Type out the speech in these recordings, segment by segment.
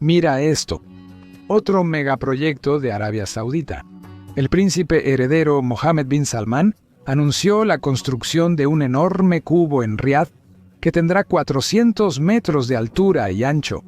Mira esto. Otro megaproyecto de Arabia Saudita. El príncipe heredero Mohammed bin Salman anunció la construcción de un enorme cubo en Riad que tendrá 400 metros de altura y ancho.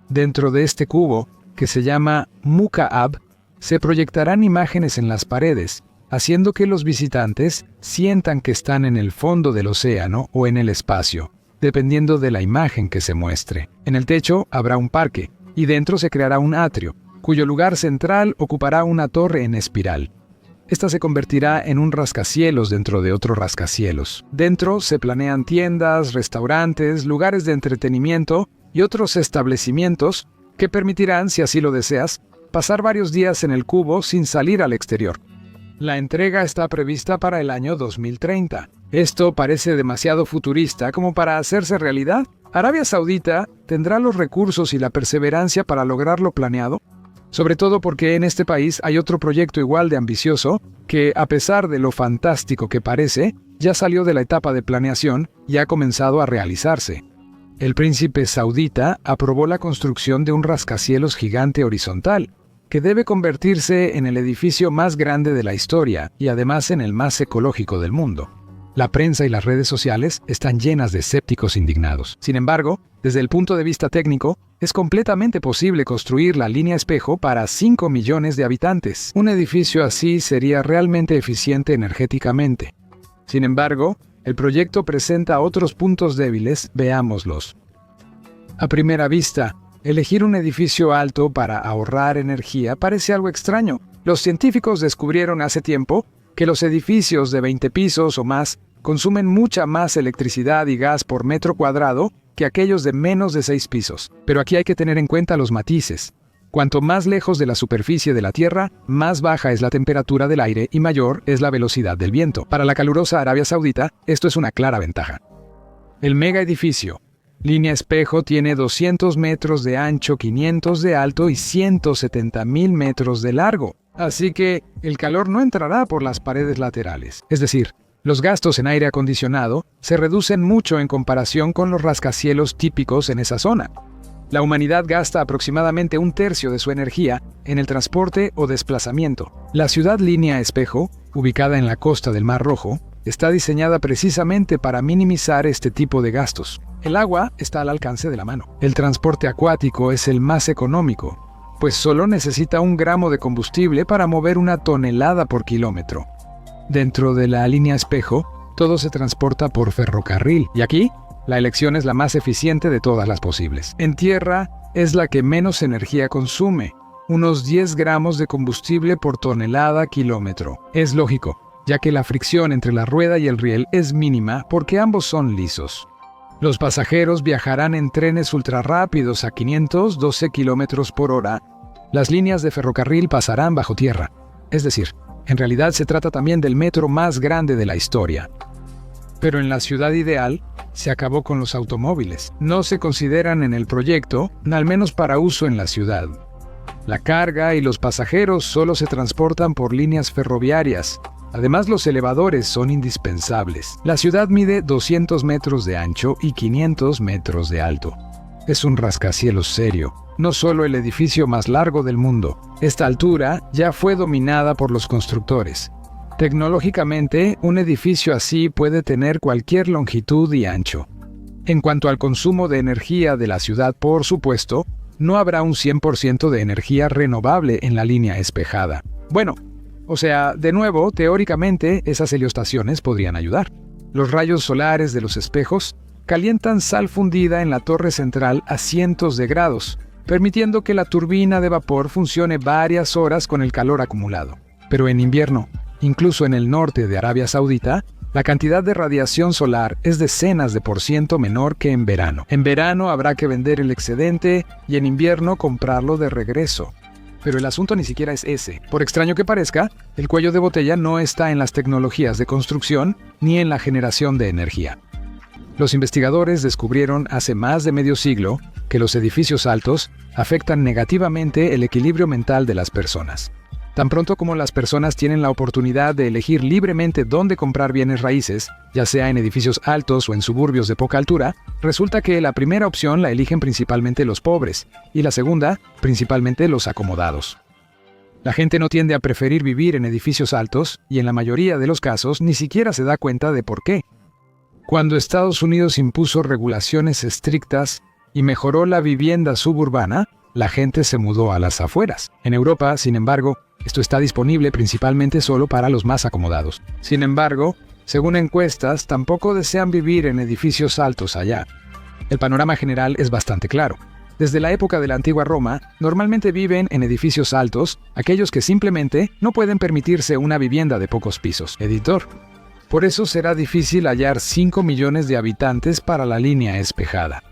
Dentro de este cubo, que se llama Mukaab, se proyectarán imágenes en las paredes, haciendo que los visitantes sientan que están en el fondo del océano o en el espacio, dependiendo de la imagen que se muestre. En el techo habrá un parque, y dentro se creará un atrio, cuyo lugar central ocupará una torre en espiral. Esta se convertirá en un rascacielos dentro de otro rascacielos. Dentro se planean tiendas, restaurantes, lugares de entretenimiento y otros establecimientos que permitirán, si así lo deseas, pasar varios días en el cubo sin salir al exterior. La entrega está prevista para el año 2030. Esto parece demasiado futurista como para hacerse realidad. ¿Arabia Saudita tendrá los recursos y la perseverancia para lograr lo planeado? Sobre todo porque en este país hay otro proyecto igual de ambicioso que, a pesar de lo fantástico que parece, ya salió de la etapa de planeación y ha comenzado a realizarse. El príncipe saudita aprobó la construcción de un rascacielos gigante horizontal, que debe convertirse en el edificio más grande de la historia y además en el más ecológico del mundo. La prensa y las redes sociales están llenas de escépticos indignados. Sin embargo, desde el punto de vista técnico, es completamente posible construir la línea espejo para 5 millones de habitantes. Un edificio así sería realmente eficiente energéticamente. Sin embargo, el proyecto presenta otros puntos débiles, veámoslos. A primera vista, elegir un edificio alto para ahorrar energía parece algo extraño. Los científicos descubrieron hace tiempo que los edificios de 20 pisos o más consumen mucha más electricidad y gas por metro cuadrado que aquellos de menos de 6 pisos. Pero aquí hay que tener en cuenta los matices. Cuanto más lejos de la superficie de la Tierra, más baja es la temperatura del aire y mayor es la velocidad del viento. Para la calurosa Arabia Saudita, esto es una clara ventaja. El mega edificio Línea Espejo tiene 200 metros de ancho, 500 de alto y 170.000 metros de largo. Así que el calor no entrará por las paredes laterales. Es decir, los gastos en aire acondicionado se reducen mucho en comparación con los rascacielos típicos en esa zona. La humanidad gasta aproximadamente 1/3 de su energía en el transporte o desplazamiento. La ciudad Línea Espejo, ubicada en la costa del Mar Rojo, está diseñada precisamente para minimizar este tipo de gastos. El agua está al alcance de la mano. El transporte acuático es el más económico, pues solo necesita 1 gramo de combustible para mover 1 tonelada por kilómetro. Dentro de la Línea Espejo, todo se transporta por ferrocarril, y aquí, la elección es la más eficiente de todas las posibles. En tierra, es la que menos energía consume, unos 10 gramos de combustible por tonelada kilómetro. Es lógico, ya que la fricción entre la rueda y el riel es mínima porque ambos son lisos. Los pasajeros viajarán en trenes ultrarrápidos a 512 kilómetros por hora. Las líneas de ferrocarril pasarán bajo tierra. Es decir, en realidad se trata también del metro más grande de la historia. Pero en la ciudad ideal, se acabó con los automóviles. No se consideran en el proyecto, al menos para uso en la ciudad. La carga y los pasajeros solo se transportan por líneas ferroviarias. Además, los elevadores son indispensables. La ciudad mide 200 metros de ancho y 500 metros de alto. Es un rascacielos serio, no solo el edificio más largo del mundo. Esta altura ya fue dominada por los constructores. Tecnológicamente, un edificio así puede tener cualquier longitud y ancho. En cuanto al consumo de energía de la ciudad, por supuesto, no habrá un 100% de energía renovable en la línea espejada. Bueno, de nuevo, teóricamente, esas heliostaciones podrían ayudar. Los rayos solares de los espejos calientan sal fundida en la torre central a cientos de grados, permitiendo que la turbina de vapor funcione varias horas con el calor acumulado. Pero en invierno, incluso en el norte de Arabia Saudita, la cantidad de radiación solar es decenas de % menor que en verano. En verano habrá que vender el excedente y en invierno comprarlo de regreso. Pero el asunto ni siquiera es ese. Por extraño que parezca, el cuello de botella no está en las tecnologías de construcción ni en la generación de energía. Los investigadores descubrieron hace más de medio siglo que los edificios altos afectan negativamente el equilibrio mental de las personas. Tan pronto como las personas tienen la oportunidad de elegir libremente dónde comprar bienes raíces, ya sea en edificios altos o en suburbios de poca altura, resulta que la primera opción la eligen principalmente los pobres y la segunda, principalmente los acomodados. La gente no tiende a preferir vivir en edificios altos y en la mayoría de los casos ni siquiera se da cuenta de por qué. Cuando Estados Unidos impuso regulaciones estrictas y mejoró la vivienda suburbana, la gente se mudó a las afueras. En Europa, sin embargo, esto está disponible principalmente solo para los más acomodados. Sin embargo, según encuestas, tampoco desean vivir en edificios altos allá. El panorama general es bastante claro. Desde la época de la antigua Roma, normalmente viven en edificios altos aquellos que simplemente no pueden permitirse una vivienda de pocos pisos. Editor. Por eso será difícil hallar 5 millones de habitantes para la línea espejada.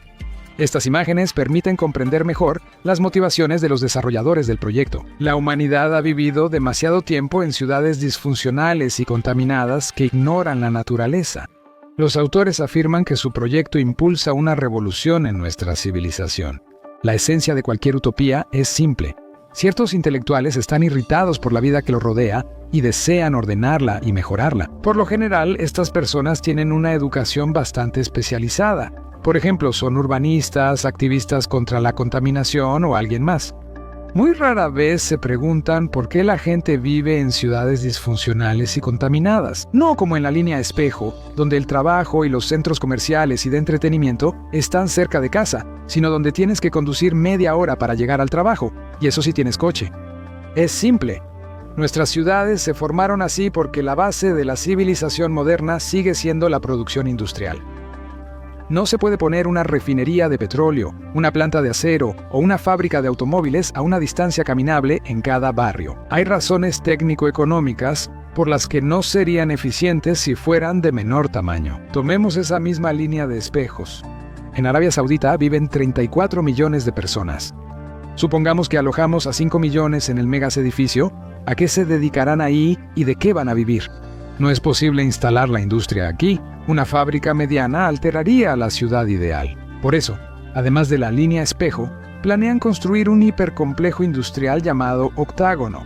Estas imágenes permiten comprender mejor las motivaciones de los desarrolladores del proyecto. La humanidad ha vivido demasiado tiempo en ciudades disfuncionales y contaminadas que ignoran la naturaleza. Los autores afirman que su proyecto impulsa una revolución en nuestra civilización. La esencia de cualquier utopía es simple. Ciertos intelectuales están irritados por la vida que los rodea y desean ordenarla y mejorarla. Por lo general, estas personas tienen una educación bastante especializada. Por ejemplo, son urbanistas, activistas contra la contaminación o alguien más. Muy rara vez se preguntan por qué la gente vive en ciudades disfuncionales y contaminadas. No como en la línea espejo, donde el trabajo y los centros comerciales y de entretenimiento están cerca de casa, sino donde tienes que conducir media hora para llegar al trabajo, y eso sí tienes coche. Es simple. Nuestras ciudades se formaron así porque la base de la civilización moderna sigue siendo la producción industrial. No se puede poner una refinería de petróleo, una planta de acero o una fábrica de automóviles a una distancia caminable en cada barrio. Hay razones técnico-económicas por las que no serían eficientes si fueran de menor tamaño. Tomemos esa misma línea de espejos. En Arabia Saudita viven 34 millones de personas. Supongamos que alojamos a 5 millones en el megas edificio. ¿A qué se dedicarán ahí y de qué van a vivir? No es posible instalar la industria aquí. Una fábrica mediana alteraría la ciudad ideal. Por eso, además de la línea espejo, planean construir un hipercomplejo industrial llamado Octágono.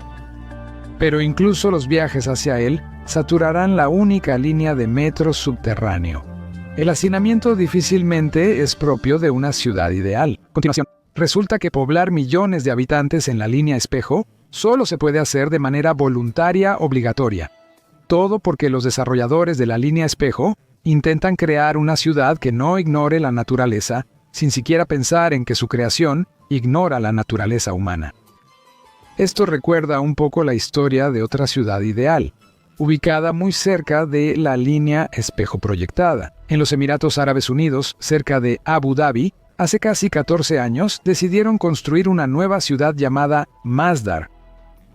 Pero incluso los viajes hacia él saturarán la única línea de metro subterráneo. El hacinamiento difícilmente es propio de una ciudad ideal. A continuación, resulta que poblar millones de habitantes en la línea espejo solo se puede hacer de manera voluntaria obligatoria. Todo porque los desarrolladores de la línea espejo intentan crear una ciudad que no ignore la naturaleza, sin siquiera pensar en que su creación ignora la naturaleza humana. Esto recuerda un poco la historia de otra ciudad ideal, ubicada muy cerca de la línea espejo proyectada. En los Emiratos Árabes Unidos, cerca de Abu Dhabi, hace casi 14 años decidieron construir una nueva ciudad llamada Masdar.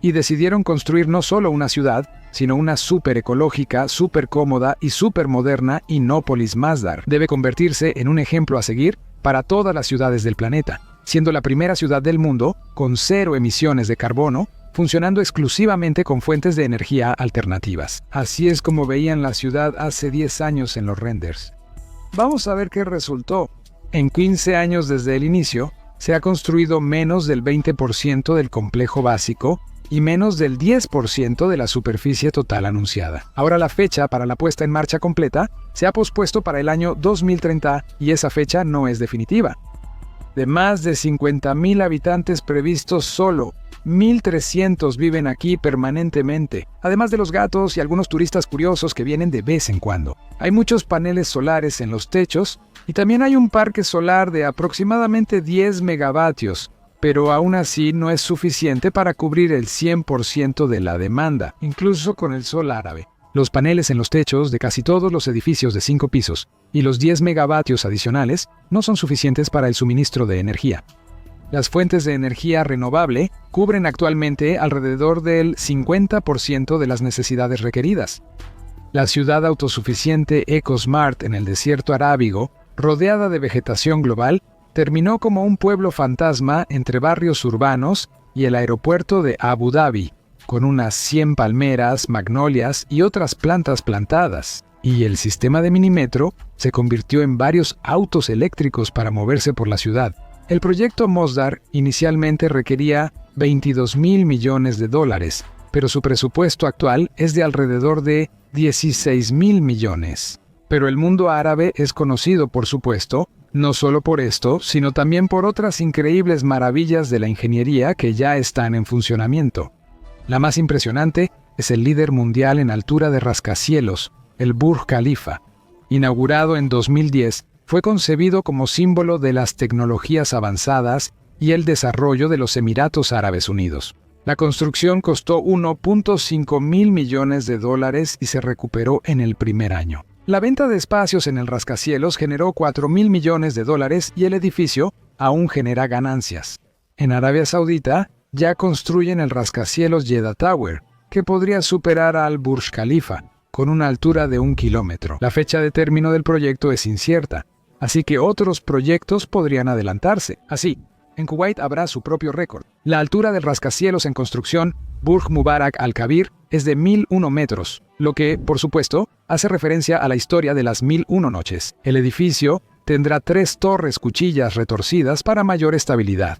Y decidieron construir no solo una ciudad, sino una súper ecológica, súper cómoda y súper moderna Innopolis Masdar. Debe convertirse en un ejemplo a seguir para todas las ciudades del planeta, siendo la primera ciudad del mundo con 0 emisiones de carbono, funcionando exclusivamente con fuentes de energía alternativas. Así es como veían la ciudad hace 10 años en los renders. Vamos a ver qué resultó. En 15 años desde el inicio, se ha construido menos del 20% del complejo básico y menos del 10% de la superficie total anunciada. Ahora la fecha para la puesta en marcha completa se ha pospuesto para el año 2030 y esa fecha no es definitiva. De más de 50,000 habitantes previstos, solo 1,300 viven aquí permanentemente, además de los gatos y algunos turistas curiosos que vienen de vez en cuando. Hay muchos paneles solares en los techos y también hay un parque solar de aproximadamente 10 megavatios, pero aún así no es suficiente para cubrir el 100% de la demanda, incluso con el sol árabe. Los paneles en los techos de casi todos los edificios de 5 pisos y los 10 megavatios adicionales no son suficientes para el suministro de energía. Las fuentes de energía renovable cubren actualmente alrededor del 50% de las necesidades requeridas. La ciudad autosuficiente EcoSmart en el desierto arábigo, rodeada de vegetación global, terminó como un pueblo fantasma entre barrios urbanos y el aeropuerto de Abu Dhabi, con unas 100 palmeras, magnolias y otras plantas plantadas. Y el sistema de Minimetro se convirtió en varios autos eléctricos para moverse por la ciudad. El proyecto Masdar inicialmente requería $22,000 millones, pero su presupuesto actual es de alrededor de 16.000 millones. Pero el mundo árabe es conocido, por supuesto, no solo por esto, sino también por otras increíbles maravillas de la ingeniería que ya están en funcionamiento. La más impresionante es el líder mundial en altura de rascacielos, el Burj Khalifa. Inaugurado en 2010, fue concebido como símbolo de las tecnologías avanzadas y el desarrollo de los Emiratos Árabes Unidos. La construcción costó 1.5 mil millones de dólares y se recuperó en el primer año. La venta de espacios en el rascacielos generó 4.000 millones de dólares y el edificio aún genera ganancias. En Arabia Saudita ya construyen el rascacielos Jeddah Tower, que podría superar al Burj Khalifa, con una altura de 1 kilómetro. La fecha de término del proyecto es incierta, así que otros proyectos podrían adelantarse. Así, en Kuwait habrá su propio récord. La altura del rascacielos en construcción Burj Mubarak Al Kabir es de 1.001 metros, lo que, por supuesto, hace referencia a la historia de las 1.001 noches. El edificio tendrá 3 torres cuchillas retorcidas para mayor estabilidad.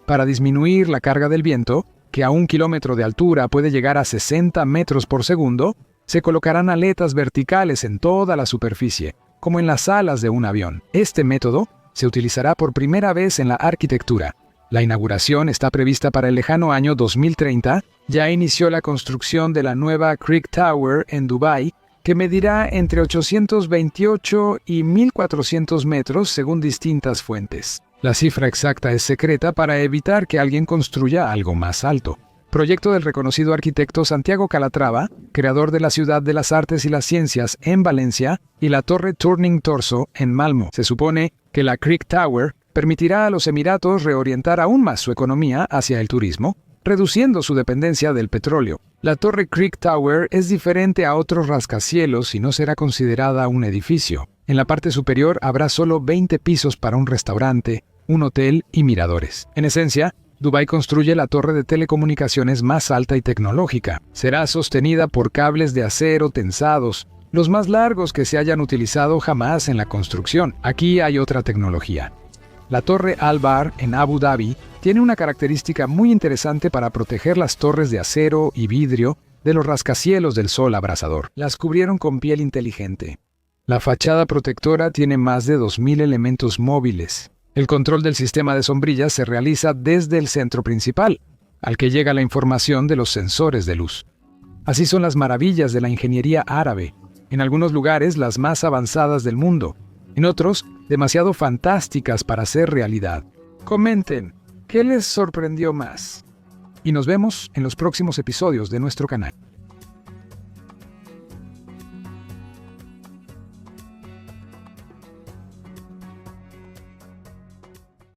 Para disminuir la carga del viento, que a 1 kilómetro de altura puede llegar a 60 metros por segundo, se colocarán aletas verticales en toda la superficie, como en las alas de un avión. Este método se utilizará por primera vez en la arquitectura. La inauguración está prevista para el lejano año 2030. Ya inició la construcción de la nueva Creek Tower en Dubái, que medirá entre 828 y 1.400 metros según distintas fuentes. La cifra exacta es secreta para evitar que alguien construya algo más alto. Proyecto del reconocido arquitecto Santiago Calatrava, creador de la Ciudad de las Artes y las Ciencias en Valencia y la Torre Turning Torso en Malmö. Se supone que la Creek Tower permitirá a los Emiratos reorientar aún más su economía hacia el turismo, reduciendo su dependencia del petróleo. La Torre Creek Tower es diferente a otros rascacielos y no será considerada un edificio. En la parte superior habrá solo 20 pisos para un restaurante, un hotel y miradores. En esencia, Dubái construye la torre de telecomunicaciones más alta y tecnológica. Será sostenida por cables de acero tensados, los más largos que se hayan utilizado jamás en la construcción. Aquí hay otra tecnología. La torre Al Bar en Abu Dhabi tiene una característica muy interesante para proteger las torres de acero y vidrio de los rascacielos del sol abrasador. Las cubrieron con piel inteligente. La fachada protectora tiene más de 2.000 elementos móviles. El control del sistema de sombrillas se realiza desde el centro principal, al que llega la información de los sensores de luz. Así son las maravillas de la ingeniería árabe, en algunos lugares las más avanzadas del mundo, en otros demasiado fantásticas para ser realidad. Comenten, ¿qué les sorprendió más? Y nos vemos en los próximos episodios de nuestro canal.